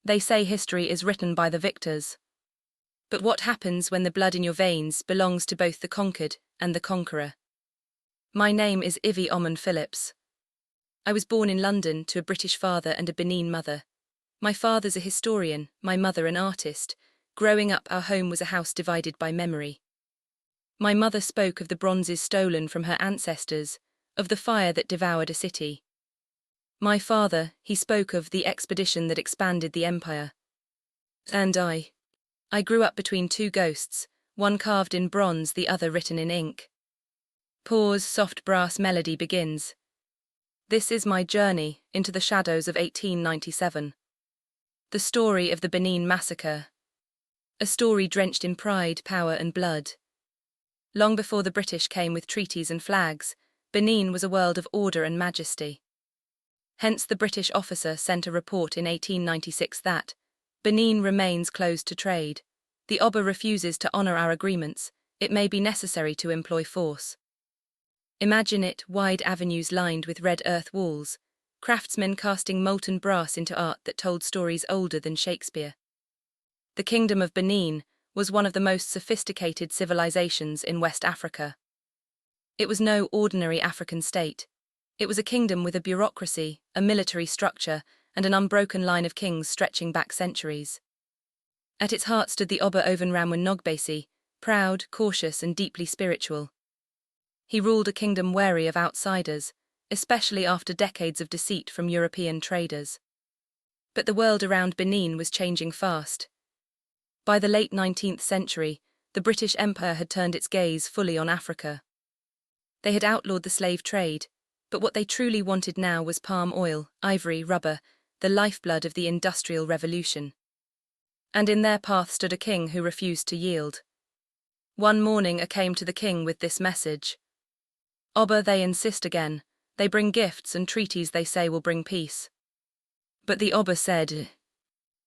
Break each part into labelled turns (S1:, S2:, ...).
S1: They say history is written by the victors. But what happens when the blood in your veins belongs to both the conquered and the conqueror? My name is Ivie Phillips. I was born in London to a British father and a Benin mother. My father's a historian, my mother an artist. Growing up, our home was a house divided by memory. My mother spoke of the bronzes stolen from her ancestors, of the fire that devoured a city. My father, he spoke of the expedition that expanded the empire. And I grew up between two ghosts, one carved in bronze, the other written in ink. Pause, soft brass melody begins. This is my journey into the shadows of 1897. The story of the Benin Massacre. A story drenched in pride, power and blood. Long before the British came with treaties and flags, Benin was a world of order and majesty. Hence the British officer sent a report in 1896 that Benin remains closed to trade. The Oba refuses to honour our agreements. It may be necessary to employ force. Imagine it, wide avenues lined with red earth walls, craftsmen casting molten brass into art that told stories older than Shakespeare. The Kingdom of Benin was one of the most sophisticated civilizations in West Africa. It was no ordinary African state. It was a kingdom with a bureaucracy, a military structure, and an unbroken line of kings stretching back centuries. At its heart stood the Oba Ovenramwen Nogbesi, proud, cautious, and deeply spiritual. He ruled a kingdom wary of outsiders, especially after decades of deceit from European traders. But the world around Benin was changing fast. By the late 19th century, the British Empire had turned its gaze fully on Africa. They had outlawed the slave trade, but what they truly wanted now was palm oil, ivory, rubber, the lifeblood of the Industrial Revolution. And in their path stood a king who refused to yield. One morning came to the king with this message. Oba, they insist again. They bring gifts and treaties they say will bring peace. But the Oba said,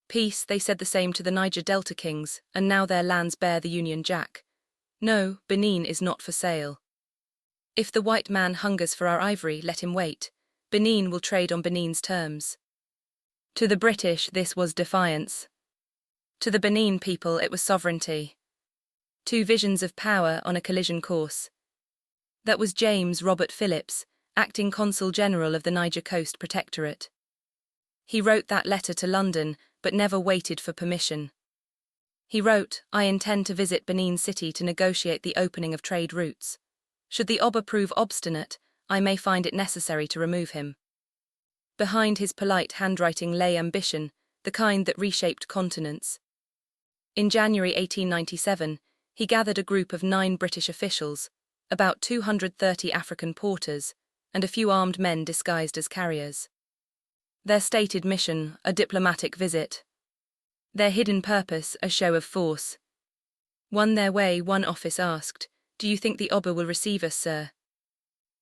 S1: peace, they said the same to the Niger Delta kings, and now their lands bear the Union Jack. No, Benin is not for sale. If the white man hungers for our ivory, let him wait. Benin will trade on Benin's terms. To the British, this was defiance. To the Benin people, it was sovereignty. Two visions of power on a collision course. That was James Robert Phillips, acting Consul General of the Niger Coast Protectorate. He wrote that letter to London, but never waited for permission. He wrote, I intend to visit Benin City to negotiate the opening of trade routes. Should the Oba prove obstinate, I may find it necessary to remove him. Behind his polite handwriting lay ambition, the kind that reshaped continents. In January 1897, he gathered a group of 9 British officials, about 230 African porters, and a few armed men disguised as carriers. Their stated mission, a diplomatic visit. Their hidden purpose, a show of force. Won their way, one office asked, do you think the Oba will receive us, sir?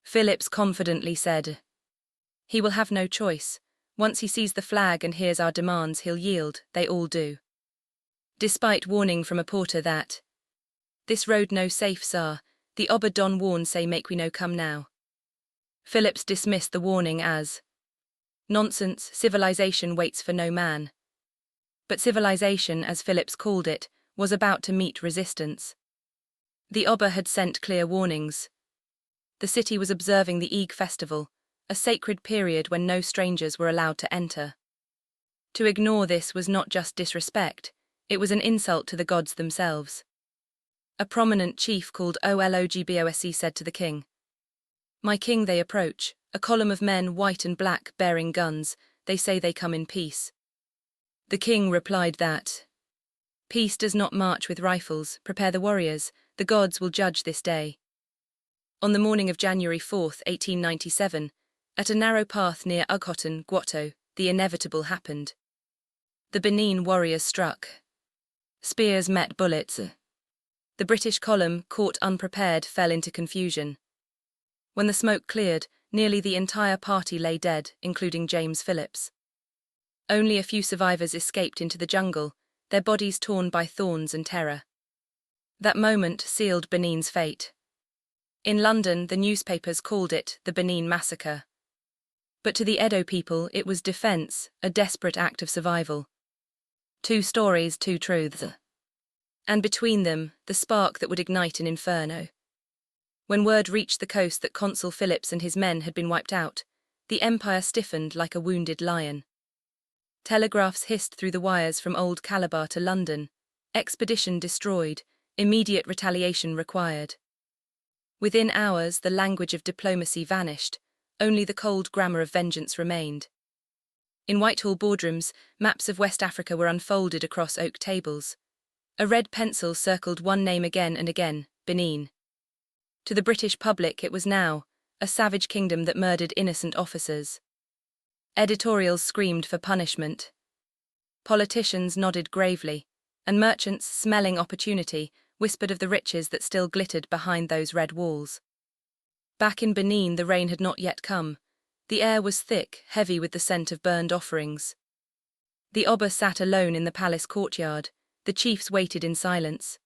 S1: Phillips confidently said, he will have no choice. Once he sees the flag and hears our demands, he'll yield. They all do. Despite warning from a porter that, this road no safe, sir, the Oba don warn say make we no come now. Phillips dismissed the warning as nonsense, civilization waits for no man. But civilization, as Phillips called it, was about to meet resistance. The Oba had sent clear warnings. The city was observing the Eid festival, a sacred period when no strangers were allowed to enter. To ignore this was not just disrespect, it was an insult to the gods themselves. A prominent chief called Ologbose said to the king, my king, they approach, a column of men white and black bearing guns, they say they come in peace. The king replied that, peace does not march with rifles, prepare the warriors, the gods will judge this day. On the morning of January 4, 1897, at a narrow path near Ughoton, Gwoto, the inevitable happened. The Benin warriors struck. Spears met bullets. The British column, caught unprepared, fell into confusion. When the smoke cleared, nearly the entire party lay dead, including James Phillips. Only a few survivors escaped into the jungle, their bodies torn by thorns and terror. That moment sealed Benin's fate. In London, the newspapers called it the Benin Massacre. But to the Edo people, it was defense, a desperate act of survival. Two stories, two truths. And between them, the spark that would ignite an inferno. When word reached the coast that Consul Phillips and his men had been wiped out, the empire stiffened like a wounded lion. Telegraphs hissed through the wires from Old Calabar to London. Expedition destroyed, immediate retaliation required. Within hours, the language of diplomacy vanished, only the cold grammar of vengeance remained. In Whitehall boardrooms, maps of West Africa were unfolded across oak tables. A red pencil circled one name again and again, Benin. To the British public it was now a savage kingdom that murdered innocent officers. Editorials screamed for punishment. Politicians nodded gravely, and merchants, smelling opportunity, whispered of the riches that still glittered behind those red walls. Back in Benin, the rain had not yet come. The air was thick, heavy with the scent of burned offerings. The Oba sat alone in the palace courtyard. The chiefs waited in silence.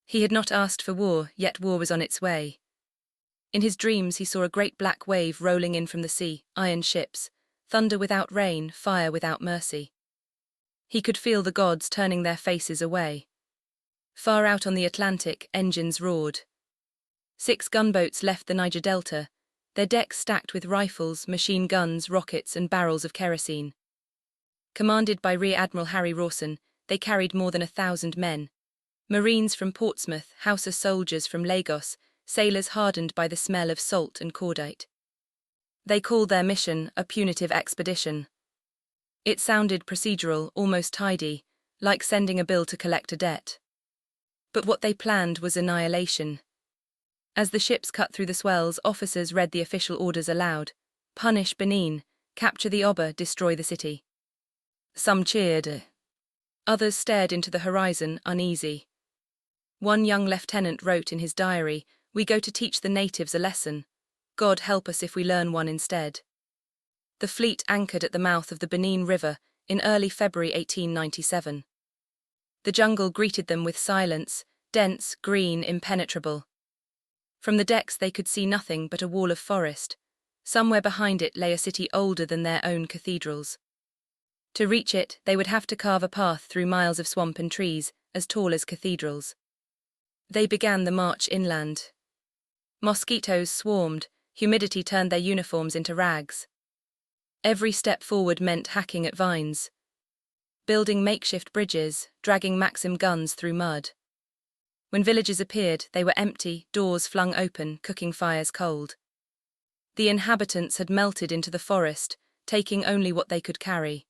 S1: He had not asked for war, yet war was on its way. In his dreams he saw a great black wave rolling in from the sea, iron ships, thunder without rain, fire without mercy. He could feel the gods turning their faces away. Far out on the Atlantic, engines roared. 6 gunboats left the Niger Delta, their decks stacked with rifles, machine guns, rockets, and barrels of kerosene. Commanded by Rear Admiral Harry Rawson, they carried more than 1,000 men. Marines from Portsmouth, Hausa soldiers from Lagos, sailors hardened by the smell of salt and cordite. They called their mission a punitive expedition. It sounded procedural, almost tidy, like sending a bill to collect a debt. But what they planned was annihilation. As the ships cut through the swells, officers read the official orders aloud. Punish Benin, capture the Oba, destroy the city. Some cheered. Others stared into the horizon, uneasy. One young lieutenant wrote in his diary, "We go to teach the natives a lesson. God help us if we learn one instead." The fleet anchored at the mouth of the Benin River in early February 1897. The jungle greeted them with silence, dense, green, impenetrable. From the decks they could see nothing but a wall of forest. Somewhere behind it lay a city older than their own cathedrals. To reach it, they would have to carve a path through miles of swamp and trees, as tall as cathedrals. They began the march inland. Mosquitoes swarmed, humidity turned their uniforms into rags. Every step forward meant hacking at vines. Building makeshift bridges, dragging Maxim guns through mud. When villages appeared, they were empty, doors flung open, cooking fires cold. The inhabitants had melted into the forest, taking only what they could carry.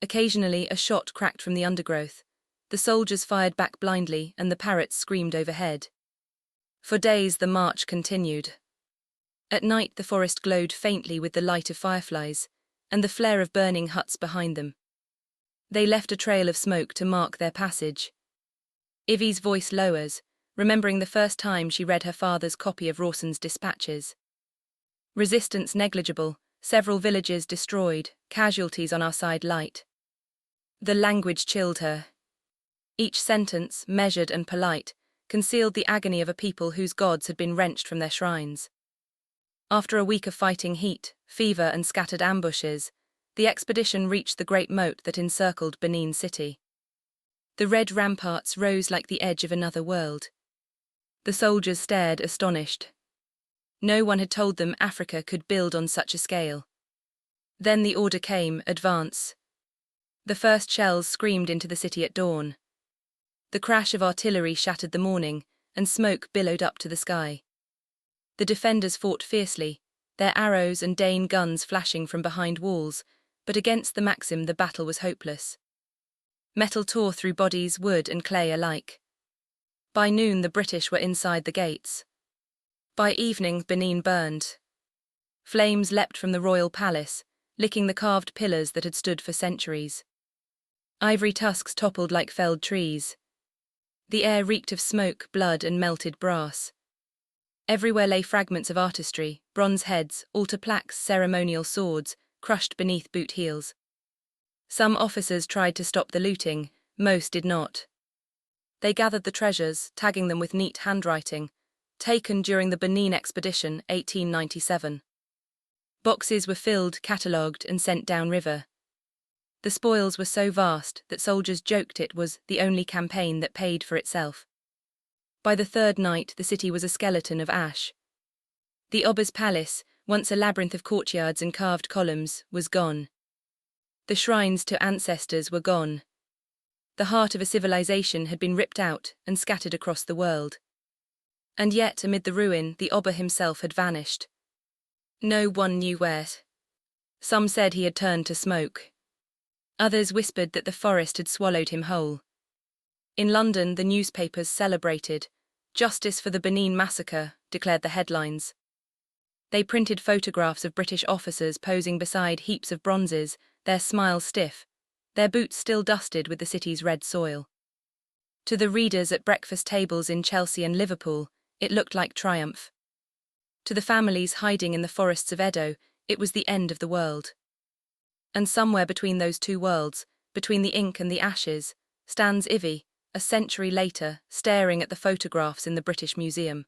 S1: Occasionally, a shot cracked from the undergrowth. The soldiers fired back blindly, and the parrots screamed overhead. For days, the march continued. At night, the forest glowed faintly with the light of fireflies, and the flare of burning huts behind them. They left a trail of smoke to mark their passage. Ivie's voice lowers, remembering the first time she read her father's copy of Rawson's dispatches. Resistance negligible, several villages destroyed, casualties on our side light. The language chilled her. Each sentence, measured and polite, concealed the agony of a people whose gods had been wrenched from their shrines. After a week of fighting heat, fever and scattered ambushes, the expedition reached the great moat that encircled Benin City. The red ramparts rose like the edge of another world. The soldiers stared astonished. No one had told them Africa could build on such a scale. Then the order came, advance. The first shells screamed into the city at dawn. The crash of artillery shattered the morning, and smoke billowed up to the sky. The defenders fought fiercely, their arrows and Dane guns flashing from behind walls, but against the Maxim the battle was hopeless. Metal tore through bodies, wood and clay alike. By noon the British were inside the gates. By evening Benin burned. Flames leapt from the royal palace, licking the carved pillars that had stood for centuries. Ivory tusks toppled like felled trees. The air reeked of smoke, blood and melted brass. Everywhere lay fragments of artistry, bronze heads, altar plaques, ceremonial swords, crushed beneath boot heels. Some officers tried to stop the looting, most did not. They gathered the treasures, tagging them with neat handwriting, taken during the Benin expedition 1897. Boxes were filled, catalogued and sent downriver. The spoils were so vast that soldiers joked it was the only campaign that paid for itself. By the third night, the city was a skeleton of ash. The Oba's palace, once a labyrinth of courtyards and carved columns, was gone. The shrines to ancestors were gone. The heart of a civilization had been ripped out and scattered across the world. And yet, amid the ruin, the Oba himself had vanished. No one knew where. Some said he had turned to smoke. Others whispered that the forest had swallowed him whole. In London, the newspapers celebrated. "Justice for the Benin Massacre," declared the headlines. They printed photographs of British officers posing beside heaps of bronzes, their smiles stiff, their boots still dusted with the city's red soil. To the readers at breakfast tables in Chelsea and Liverpool, it looked like triumph. To the families hiding in the forests of Edo, it was the end of the world. And somewhere between those two worlds, between the ink and the ashes, stands Ivie, a century later, staring at the photographs in the British Museum.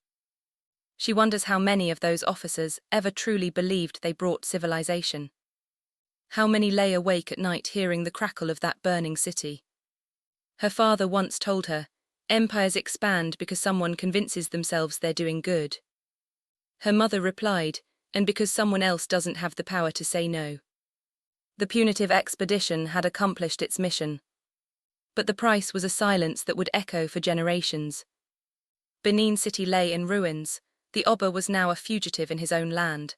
S1: She wonders how many of those officers ever truly believed they brought civilization. How many lay awake at night hearing the crackle of that burning city. Her father once told her, "Empires expand because someone convinces themselves they're doing good." Her mother replied, "And because someone else doesn't have the power to say no." The punitive expedition had accomplished its mission. But the price was a silence that would echo for generations. Benin City lay in ruins. The Oba was now a fugitive in his own land.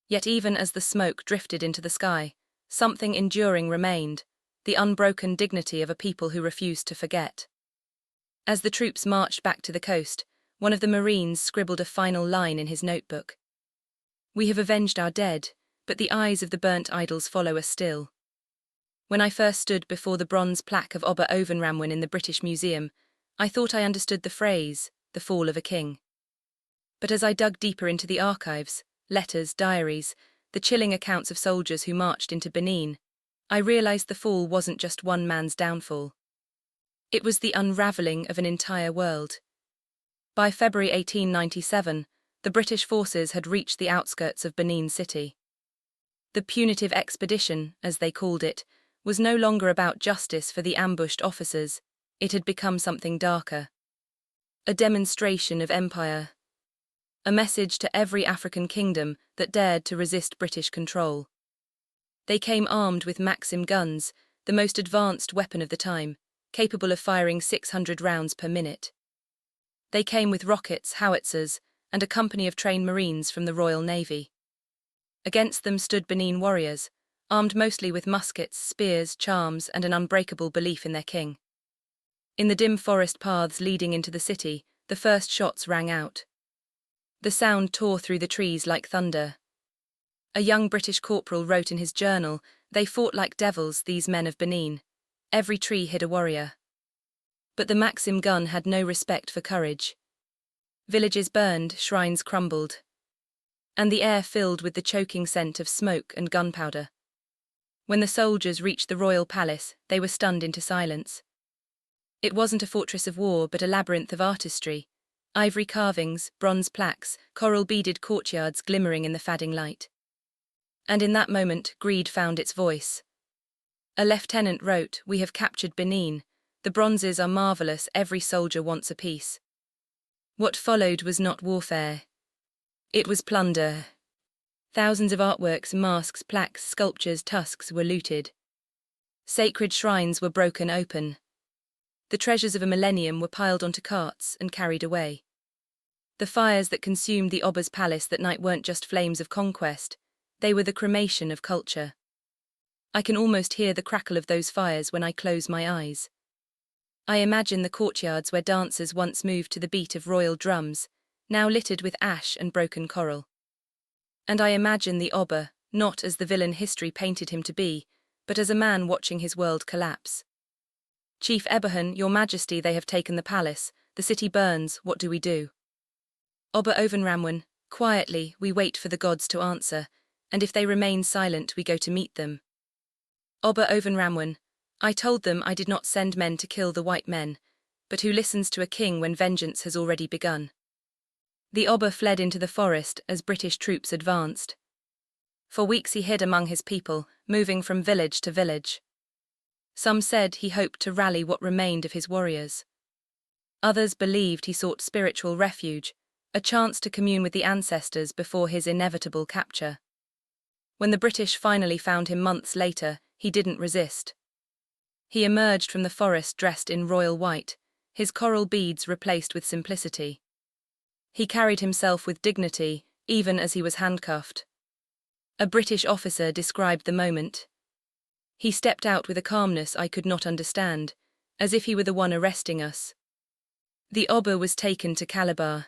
S1: Yet even as the smoke drifted into the sky, something enduring remained, the unbroken dignity of a people who refused to forget. As the troops marched back to the coast, one of the Marines scribbled a final line in his notebook. "We have avenged our dead, but the eyes of the burnt idols follow us still." When I first stood before the bronze plaque of Oba Ovenramwen in the British Museum, I thought I understood the phrase, "the fall of a king." But as I dug deeper into the archives, letters, diaries, the chilling accounts of soldiers who marched into Benin, I realized the fall wasn't just one man's downfall. It was the unraveling of an entire world. By February 1897, the British forces had reached the outskirts of Benin City. The punitive expedition, as they called it, was no longer about justice for the ambushed officers. It had become something darker. A demonstration of empire. A message to every African kingdom that dared to resist British control. They came armed with Maxim guns, the most advanced weapon of the time, capable of firing 600 rounds per minute. They came with rockets, howitzers, and a company of trained Marines from the Royal Navy. Against them stood Benin warriors, armed mostly with muskets, spears, charms, and an unbreakable belief in their king. In the dim forest paths leading into the city, the first shots rang out. The sound tore through the trees like thunder. A young British corporal wrote in his journal, "They fought like devils, these men of Benin. Every tree hid a warrior." But the Maxim gun had no respect for courage. Villages burned, shrines crumbled. And the air filled with the choking scent of smoke and gunpowder. When the soldiers reached the royal palace, they were stunned into silence. It wasn't a fortress of war, but a labyrinth of artistry. Ivory carvings, bronze plaques, coral-beaded courtyards glimmering in the fading light. And in that moment, greed found its voice. A lieutenant wrote, "We have captured Benin. The bronzes are marvelous, every soldier wants a piece." What followed was not warfare. It was plunder. Thousands of artworks, masks, plaques, sculptures, tusks were looted. Sacred shrines were broken open. The treasures of a millennium were piled onto carts and carried away. The fires that consumed the Oba's palace that night weren't just flames of conquest, they were the cremation of culture. I can almost hear the crackle of those fires when I close my eyes. I imagine the courtyards where dancers once moved to the beat of royal drums, now littered with ash and broken coral. And I imagine the Oba, not as the villain history painted him to be, but as a man watching his world collapse. "Chief Eberhard, your majesty, they have taken the palace. The city burns, what do we do?" Oba Ovenramwen, quietly, we wait for the gods to answer, and if they remain silent, we go to meet them. Oba Ovenramwen, I told them I did not send men to kill the white men, but who listens to a king when vengeance has already begun? The Oba fled into the forest as British troops advanced. For weeks he hid among his people, moving from village to village. Some said he hoped to rally what remained of his warriors. Others believed he sought spiritual refuge, a chance to commune with the ancestors before his inevitable capture. When the British finally found him months later, he didn't resist. He emerged from the forest dressed in royal white, his coral beads replaced with simplicity. He carried himself with dignity, even as he was handcuffed. A British officer described the moment. He stepped out with a calmness I could not understand, as if he were the one arresting us. The Oba was taken to Calabar.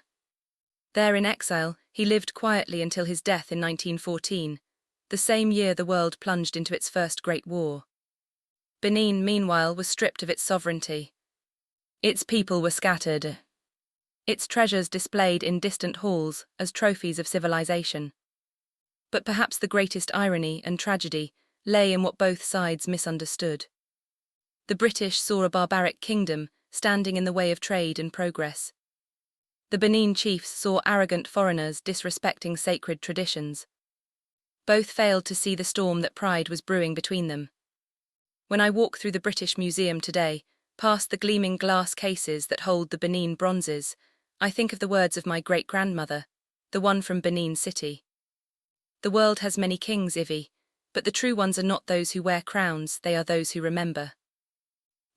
S1: There in exile, he lived quietly until his death in 1914, the same year the world plunged into its first Great War. Benin, meanwhile, was stripped of its sovereignty. Its people were scattered. Its treasures displayed in distant halls as trophies of civilization. But perhaps the greatest irony and tragedy lay in what both sides misunderstood. The British saw a barbaric kingdom standing in the way of trade and progress. The Benin chiefs saw arrogant foreigners disrespecting sacred traditions. Both failed to see the storm that pride was brewing between them. When I walk through the British Museum today, past the gleaming glass cases that hold the Benin bronzes, I think of the words of my great-grandmother, the one from Benin City. The world has many kings, Ivie, but the true ones are not those who wear crowns, they are those who remember.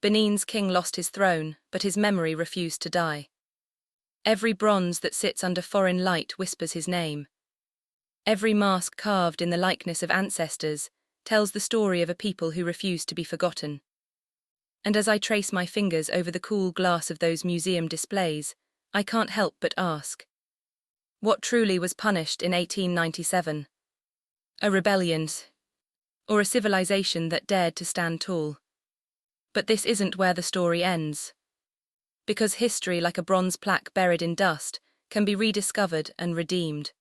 S1: Benin's king lost his throne, but his memory refused to die. Every bronze that sits under foreign light whispers his name. Every mask carved in the likeness of ancestors tells the story of a people who refused to be forgotten. And as I trace my fingers over the cool glass of those museum displays, I can't help but ask, what truly was punished in 1897? A rebellion, or a civilization that dared to stand tall? But this isn't where the story ends. Because history, like a bronze plaque buried in dust, can be rediscovered and redeemed.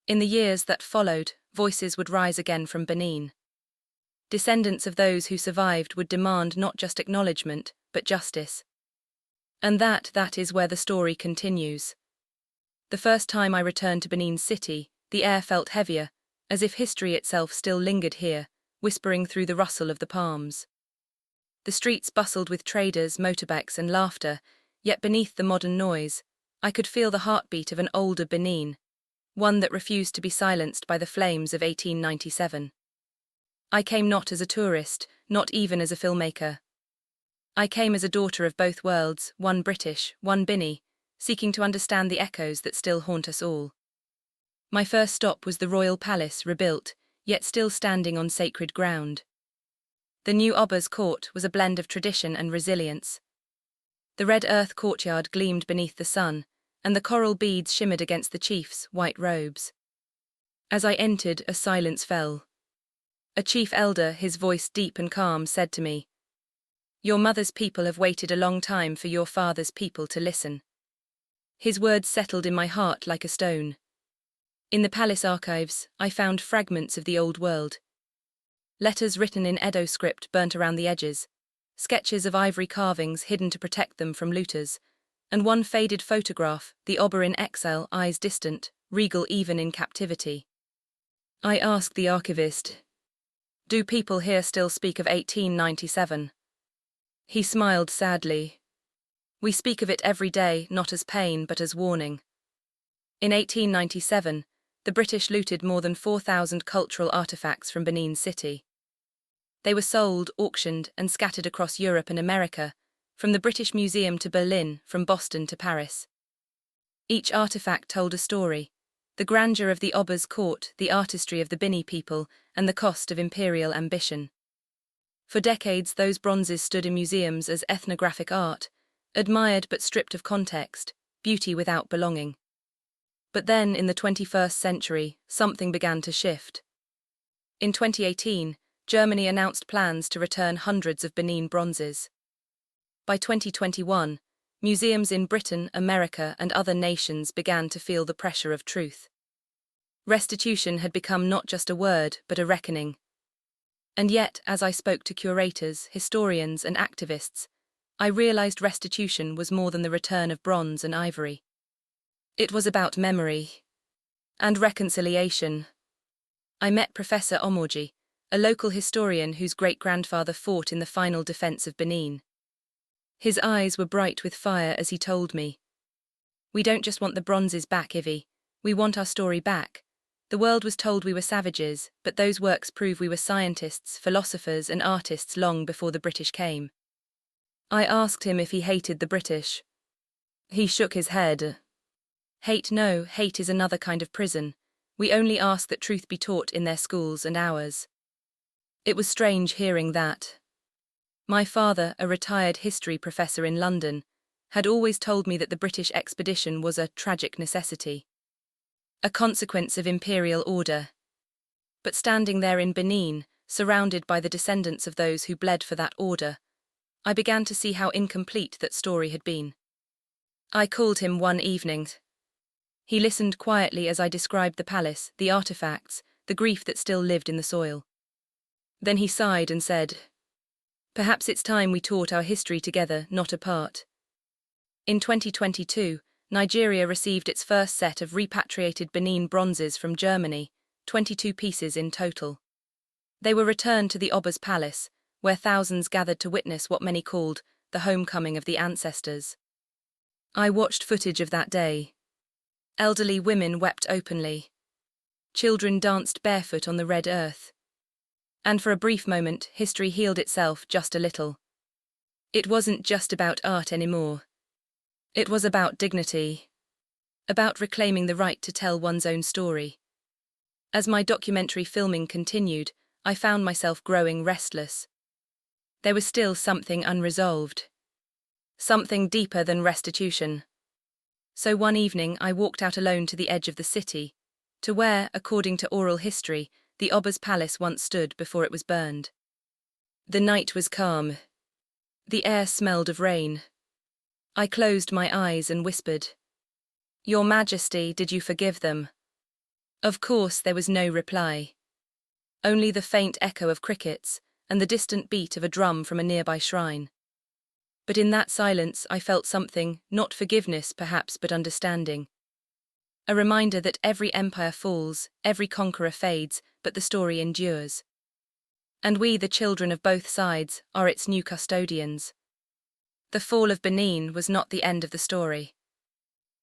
S1: In the years that followed, voices would rise again from Benin. Descendants of those who survived would demand not just acknowledgement, but justice. And that is where the story continues. The first time I returned to Benin City, the air felt heavier, as if history itself still lingered here, whispering through the rustle of the palms. The streets bustled with traders, motorbikes, and laughter, yet beneath the modern noise, I could feel the heartbeat of an older Benin, one that refused to be silenced by the flames of 1897. I came not as a tourist, not even as a filmmaker. I came as a daughter of both worlds, one British, one Benin, seeking to understand the echoes that still haunt us all. My first stop was the royal palace, rebuilt, yet still standing on sacred ground. The new Oba's court was a blend of tradition and resilience. The red earth courtyard gleamed beneath the sun, and the coral beads shimmered against the chiefs' white robes. As I entered, a silence fell. A chief elder, his voice deep and calm, said to me, "Your mother's people have waited a long time for your father's people to listen." His words settled in my heart like a stone. In the palace archives, I found fragments of the old world. Letters written in Edo script burnt around the edges, sketches of ivory carvings hidden to protect them from looters, and one faded photograph, the Oba in exile, eyes distant, regal even in captivity. I asked the archivist, "Do people here still speak of 1897? He smiled sadly. "We speak of it every day, not as pain but as warning." In 1897, the British looted more than 4,000 cultural artifacts from Benin City. They were sold, auctioned, and scattered across Europe and America, from the British Museum to Berlin, from Boston to Paris. Each artifact told a story: the grandeur of the Oba's court, the artistry of the Benin people, and the cost of imperial ambition. For decades, those bronzes stood in museums as ethnographic art, admired but stripped of context, beauty without belonging. But then, in the 21st century, something began to shift. In 2018, Germany announced plans to return hundreds of Benin bronzes. By 2021, museums in Britain, America, and other nations began to feel the pressure of truth. Restitution had become not just a word, but a reckoning. And yet, as I spoke to curators, historians, and activists, I realized restitution was more than the return of bronze and ivory. It was about memory and reconciliation. I met Professor Omorji, a local historian whose great-grandfather fought in the final defense of Benin. His eyes were bright with fire as he told me, "We don't just want the bronzes back, Ivie. We want our story back. The world was told we were savages, but those works prove we were scientists, philosophers, and artists long before the British came." I asked him if he hated the British. He shook his head. "Hate, no, hate is another kind of prison. We only ask that truth be taught in their schools and ours." It was strange hearing that. My father, a retired history professor in London, had always told me that the British expedition was a tragic necessity, a consequence of imperial order. But standing there in Benin, surrounded by the descendants of those who bled for that order, I began to see how incomplete that story had been. I called him one evening. He listened quietly as I described the palace, the artifacts, the grief that still lived in the soil. Then he sighed and said, "Perhaps it's time we taught our history together, not apart." In 2022, Nigeria received its first set of repatriated Benin bronzes from Germany, 22 pieces in total. They were returned to the Oba's palace, where thousands gathered to witness what many called the homecoming of the ancestors. I watched footage of that day. Elderly women wept openly. Children danced barefoot on the red earth. And for a brief moment, history healed itself just a little. It wasn't just about art anymore. It was about dignity. About reclaiming the right to tell one's own story. As my documentary filming continued, I found myself growing restless. There was still something unresolved. Something deeper than restitution. So one evening I walked out alone to the edge of the city, to where, according to oral history, the Oba's palace once stood before it was burned. The night was calm. The air smelled of rain. I closed my eyes and whispered, "Your Majesty, did you forgive them?" Of course there was no reply. Only the faint echo of crickets and the distant beat of a drum from a nearby shrine. But in that silence I felt something, not forgiveness perhaps, but understanding. A reminder that every empire falls, every conqueror fades, but the story endures. And we, the children of both sides, are its new custodians. The fall of Benin was not the end of the story.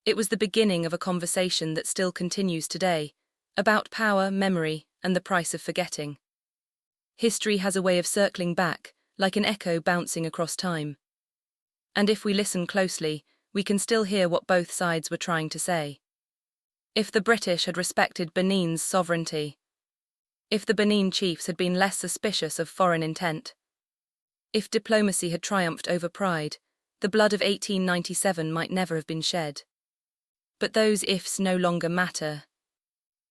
S1: It was the beginning of a conversation that still continues today, about power, memory, and the price of forgetting. History has a way of circling back, like an echo bouncing across time. And if we listen closely, we can still hear what both sides were trying to say. If the British had respected Benin's sovereignty, if the Benin chiefs had been less suspicious of foreign intent, if diplomacy had triumphed over pride, the blood of 1897 might never have been shed. But those ifs no longer matter.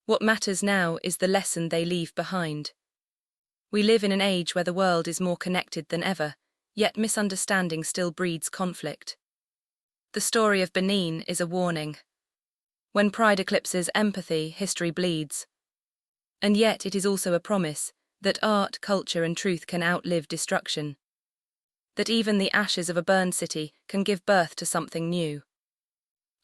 S1: What matters now is the lesson they leave behind. We live in an age where the world is more connected than ever, yet misunderstanding still breeds conflict. The story of Benin is a warning. When pride eclipses empathy, history bleeds. And yet it is also a promise that art, culture, and truth can outlive destruction. That even the ashes of a burned city can give birth to something new.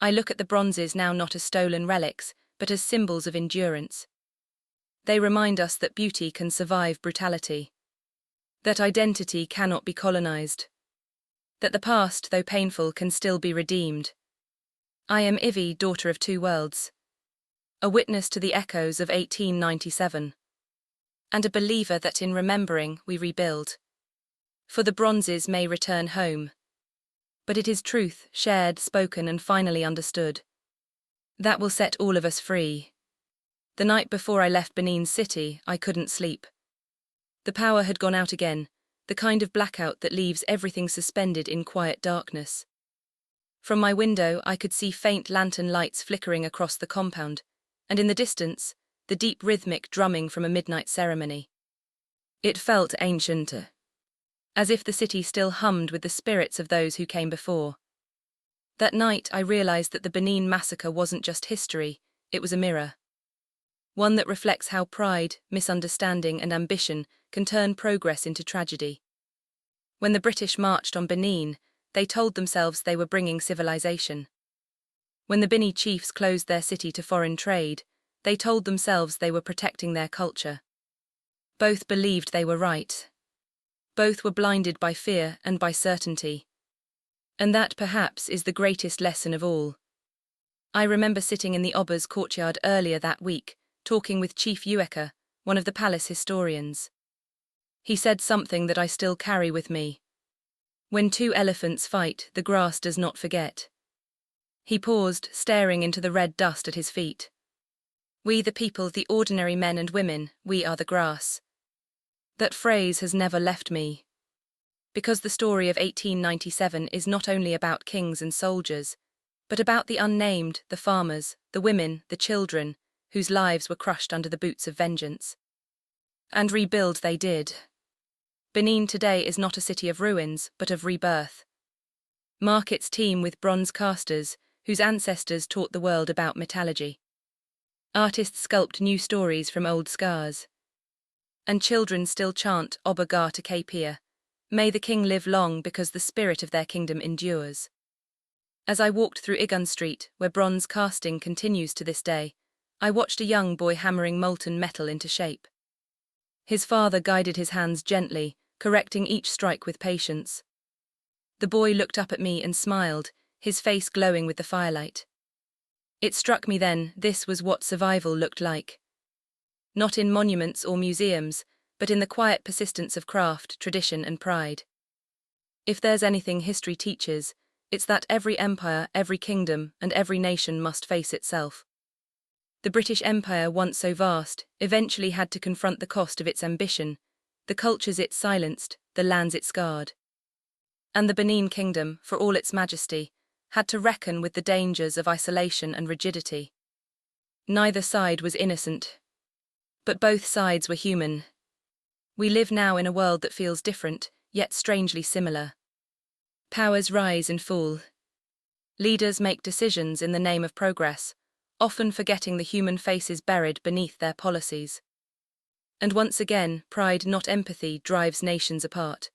S1: I look at the bronzes now not as stolen relics, but as symbols of endurance. They remind us that beauty can survive brutality. That identity cannot be colonized. That the past, though painful, can still be redeemed. I am Ivie, daughter of two worlds. A witness to the echoes of 1897. And a believer that in remembering we rebuild. For the bronzes may return home. But it is truth, shared, spoken, and finally understood. That will set all of us free. The night before I left Benin City, I couldn't sleep. The power had gone out again, the kind of blackout that leaves everything suspended in quiet darkness. From my window, I could see faint lantern lights flickering across the compound, and in the distance, the deep rhythmic drumming from a midnight ceremony. It felt ancient, as if the city still hummed with the spirits of those who came before. That night, I realized that the Benin Massacre wasn't just history, it was a mirror. One that reflects how pride, misunderstanding, and ambition can turn progress into tragedy. When the British marched on Benin, they told themselves they were bringing civilization. When the Benin chiefs closed their city to foreign trade, they told themselves they were protecting their culture. Both believed they were right. Both were blinded by fear and by certainty. And that perhaps is the greatest lesson of all. I remember sitting in the Oba's courtyard earlier that week, talking with Chief Ueka, one of the palace historians. He said something that I still carry with me. When two elephants fight, the grass does not forget. He paused, staring into the red dust at his feet. We the people, the ordinary men and women, we are the grass. That phrase has never left me. Because the story of 1897 is not only about kings and soldiers, but about the unnamed, the farmers, the women, the children, whose lives were crushed under the boots of vengeance. And rebuild they did. Benin today is not a city of ruins, but of rebirth. Markets teem with bronze casters, whose ancestors taught the world about metallurgy. Artists sculpt new stories from old scars. And children still chant Oba Ga to Kapia. May the king live long, because the spirit of their kingdom endures. As I walked through Igun Street, where bronze casting continues to this day, I watched a young boy hammering molten metal into shape. His father guided his hands gently, correcting each strike with patience. The boy looked up at me and smiled, his face glowing with the firelight. It struck me then, this was what survival looked like. Not in monuments or museums, but in the quiet persistence of craft, tradition and pride. If there's anything history teaches, it's that every empire, every kingdom, and every nation must face itself. The British Empire, once so vast, eventually had to confront the cost of its ambition, the cultures it silenced, the lands it scarred. And the Benin Kingdom, for all its majesty, had to reckon with the dangers of isolation and rigidity. Neither side was innocent. But both sides were human. We live now in a world that feels different, yet strangely similar. Powers rise and fall. Leaders make decisions in the name of progress, often forgetting the human faces buried beneath their policies. And once again, pride, not empathy, drives nations apart.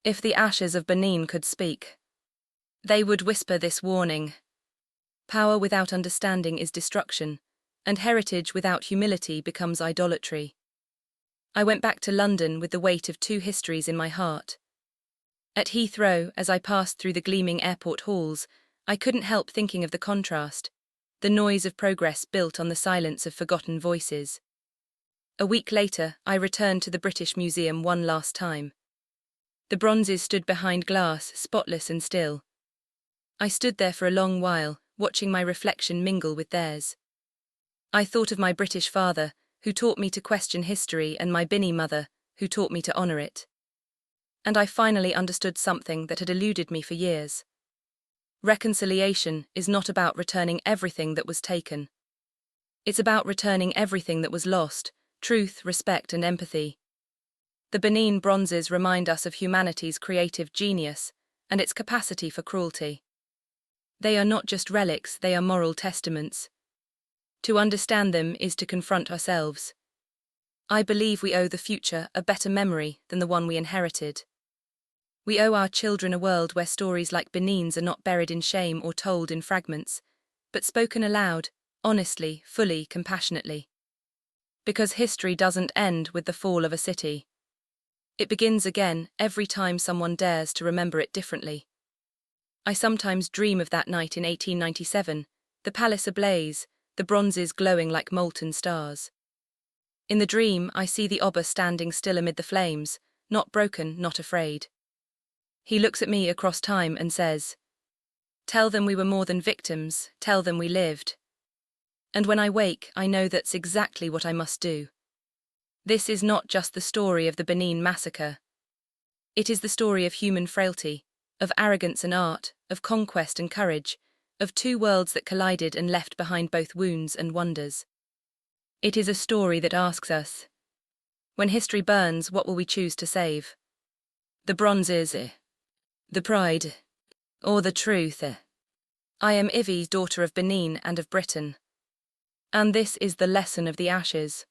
S1: If the ashes of Benin could speak, they would whisper this warning. Power without understanding is destruction, and heritage without humility becomes idolatry. I went back to London with the weight of two histories in my heart. At Heathrow, as I passed through the gleaming airport halls, I couldn't help thinking of the contrast, the noise of progress built on the silence of forgotten voices. A week later, I returned to the British Museum one last time. The bronzes stood behind glass, spotless and still. I stood there for a long while, watching my reflection mingle with theirs. I thought of my British father, who taught me to question history, and my Benin mother, who taught me to honour it. And I finally understood something that had eluded me for years. Reconciliation is not about returning everything that was taken. It's about returning everything that was lost: truth, respect, and empathy. The Benin bronzes remind us of humanity's creative genius and its capacity for cruelty. They are not just relics, they are moral testaments. To understand them is to confront ourselves. I believe we owe the future a better memory than the one we inherited. We owe our children a world where stories like Benin's are not buried in shame or told in fragments, but spoken aloud, honestly, fully, compassionately. Because history doesn't end with the fall of a city. It begins again every time someone dares to remember it differently. I sometimes dream of that night in 1897, the palace ablaze, the bronzes glowing like molten stars. In the dream, I see the Oba standing still amid the flames, not broken, not afraid. He looks at me across time and says, "Tell them we were more than victims, tell them we lived." And when I wake, I know that's exactly what I must do. This is not just the story of the Benin Massacre. It is the story of human frailty, of arrogance and art, of conquest and courage, of two worlds that collided and left behind both wounds and wonders. It is a story that asks us, when history burns, what will we choose to save? The bronzes, the pride, or the truth? I am Ivie, daughter of Benin and of Britain. And this is the lesson of the ashes.